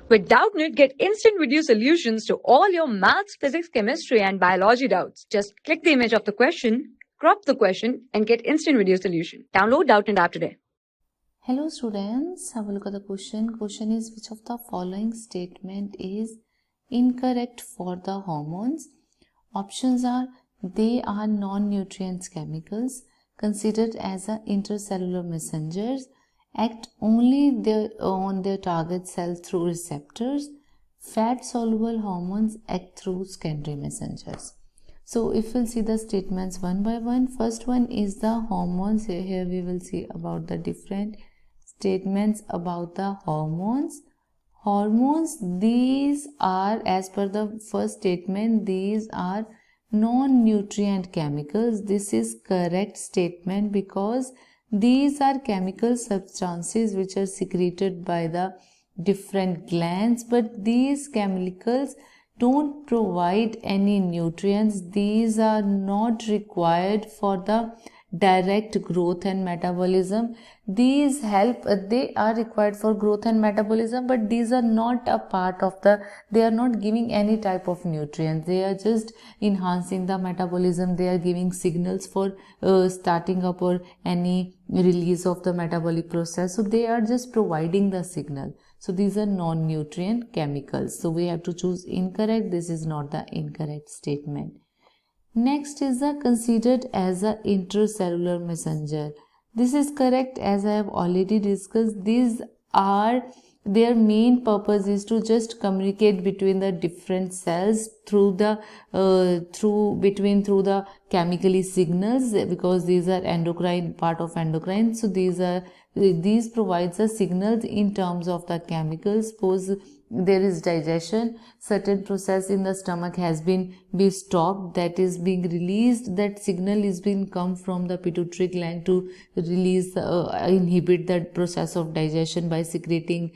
With Doubtnut, get instant video solutions to all your maths, physics, chemistry, and biology doubts. Just click the image of the question, crop the question, and get instant video solution. Download Doubtnut app today. Hello students, have a look at the question. Question is, which of the following statement is incorrect for the hormones? Options are, they are non-nutrient chemicals considered as a intercellular messengers, act only on their target cell through receptors, fat-soluble hormones act through secondary messengers. So if we'll see the statements one by one, first one is the hormones. Here we will see about the different statements about the hormones. Hormones, these are, as per the first statement, these are non-nutrient chemicals. This is correct statement because these are chemical substances which are secreted by the different glands, but these chemicals don't provide any nutrients. These are not required for the direct growth and metabolism. These help, they are required for growth and metabolism, but these are not a part of they are not giving any type of nutrients. They are just enhancing the metabolism. They are giving signals for starting up or any release of the metabolic process. So they are just providing the signal. So these are non-nutrient chemicals. So we have to choose incorrect. This is not the incorrect statement. Next is the considered as a intercellular messenger. This is correct, as I have already discussed. These are, their main purpose is to just communicate between the different cells through the chemically signals, because these are endocrine, part of endocrine. So these provides the signals in terms of the chemicals. Suppose there is digestion, certain process in the stomach has been stopped, that is being released, that signal is being come from the pituitary gland to release, inhibit that process of digestion by secreting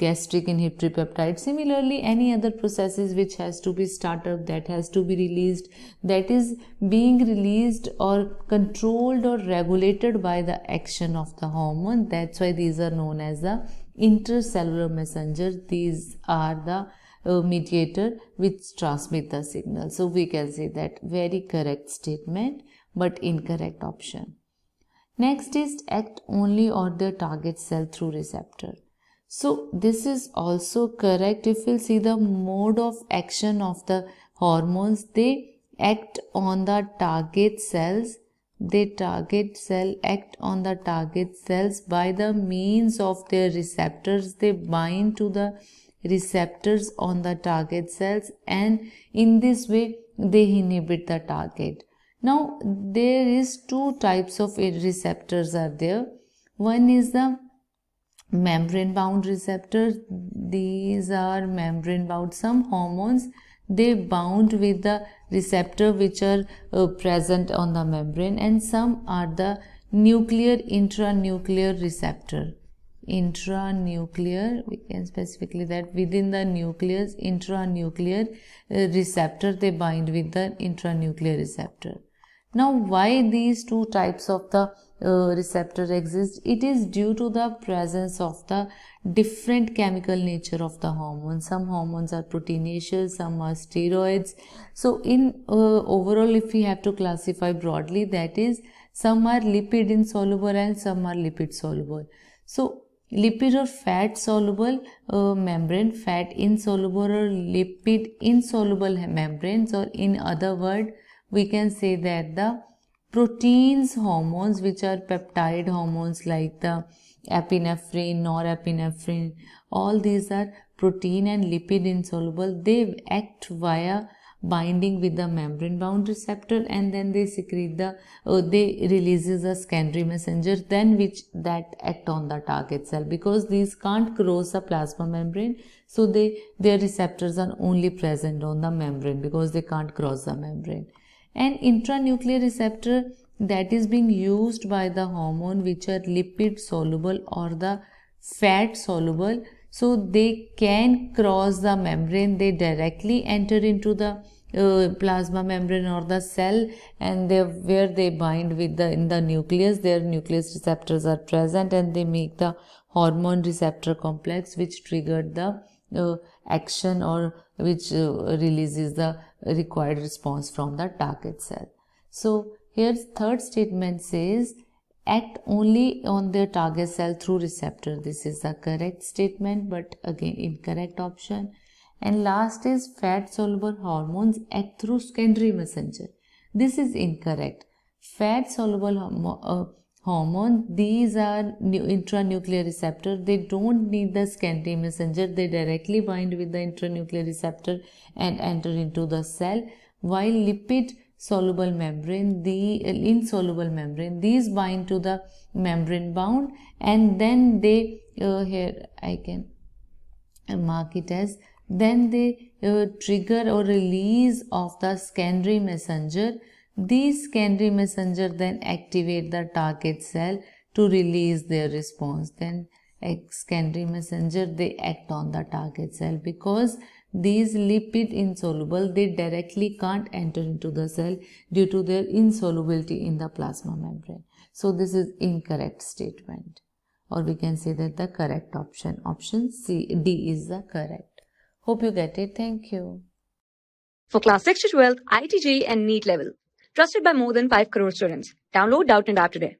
gastric inhibitory peptide. Similarly, any other processes which has to be started, that has to be released, that is being released or controlled or regulated by the action of the hormone. That's why these are known as the intercellular messengers. These are the mediator which transmit the signal. So we can say that very correct statement, but incorrect option. Next is act only on the target cell through receptor. So this is also correct. If we'll see the mode of action of the hormones, they act on the target cells. Act on the target cells by the means of their receptors. They bind to the receptors on the target cells, and in this way they inhibit the target. Now there is two types of receptors are there. One is the membrane bound receptors. These are membrane bound. Some hormones, they bound with the receptor which are present on the membrane, and some are the intranuclear receptor. Intranuclear, we can specifically that within the nucleus, intranuclear receptor, they bind with the intranuclear receptor. Now why these two types of the receptor exist? It is due to the presence of the different chemical nature of the hormones. Some hormones are proteinaceous, some are steroids. So in overall, if we have to classify broadly, that is, some are lipid insoluble and some are lipid soluble. So lipid or fat soluble membrane, fat insoluble or lipid insoluble membranes, or in other word, we can say that the proteins hormones, which are peptide hormones like the epinephrine, norepinephrine, all these are protein and lipid insoluble. They act via binding with the membrane bound receptor, and then they secrete they releases a secondary messenger, then which that act on the target cell, because these can't cross the plasma membrane. So their receptors are only present on the membrane because they can't cross the membrane. And intranuclear receptor, that is being used by the hormone which are lipid soluble or the fat soluble. So they can cross the membrane, they directly enter into the plasma membrane or the cell, and where they bind with in the nucleus, their nucleus receptors are present, and they make the hormone receptor complex which triggered the action or which releases the required response from the target cell. So here third statement says act only on the target cell through receptor. This is the correct statement, but again incorrect option. And last is fat soluble hormones act through secondary messenger. This is incorrect. Fat soluble hormone, these are intranuclear receptor. They don't need the secondary messenger. They directly bind with the intranuclear receptor and enter into the cell, while lipid soluble membrane, the insoluble membrane, these bind to the membrane bound, and then they here I can mark it as, then they trigger or release of the secondary messenger. These secondary messenger then activate the target cell to release their response. Then secondary messenger, they act on the target cell, because these lipid insoluble, they directly can't enter into the cell due to their insolubility in the plasma membrane. So this is incorrect statement, or we can say that the correct option D is the correct. Hope you get it. Thank you. For class 6 to 12, IIT JEE and NEET level. Trusted by more than 5 crore students. Download Doubtnut app today.